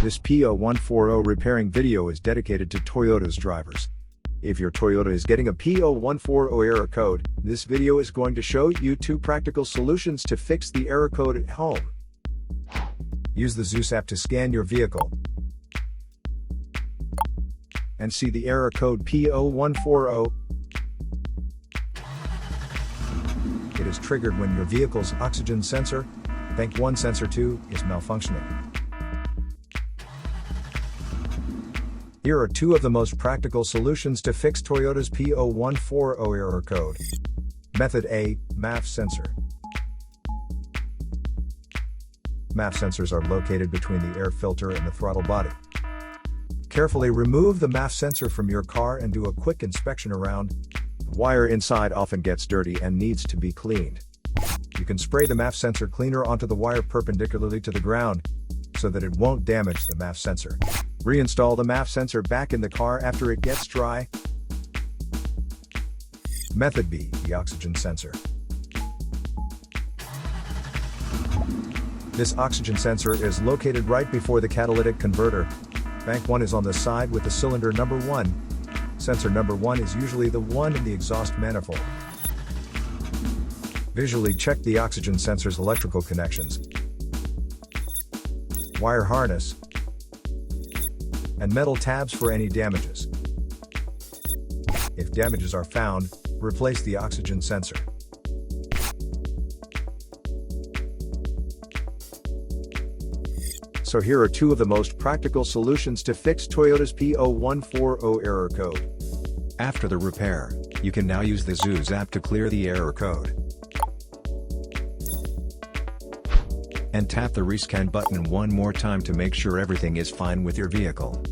This P0140 repairing video is dedicated to Toyota's drivers. If your Toyota is getting a P0140 error code, this video is going to show you 2 practical solutions to fix the error code at home. Use the Zeus app to scan your vehicle and see the error code P0140. It is triggered when your vehicle's oxygen sensor, Bank 1 Sensor 2, is malfunctioning. Here are 2 of the most practical solutions to fix Toyota's P0140 error code. Method A, MAF Sensor. MAF sensors are located between the air filter and the throttle body. Carefully remove the MAF sensor from your car and do a quick inspection around. The wire inside often gets dirty and needs to be cleaned. You can spray the MAF sensor cleaner onto the wire perpendicularly to the ground, so that it won't damage the MAF sensor. Reinstall the MAF sensor back in the car after it gets dry. Method B, the oxygen sensor. This oxygen sensor is located right before the catalytic converter. Bank 1 is on the side with the cylinder number 1. Sensor number 1 is usually the one in the exhaust manifold. Visually check the oxygen sensor's electrical connections, wire harness, and metal tabs for any damages. If damages are found, replace the oxygen sensor. So here are 2 of the most practical solutions to fix Toyota's P0140 error code. After the repair, you can now use the Zeus app to clear the error code. And tap the rescan button one more time to make sure everything is fine with your vehicle.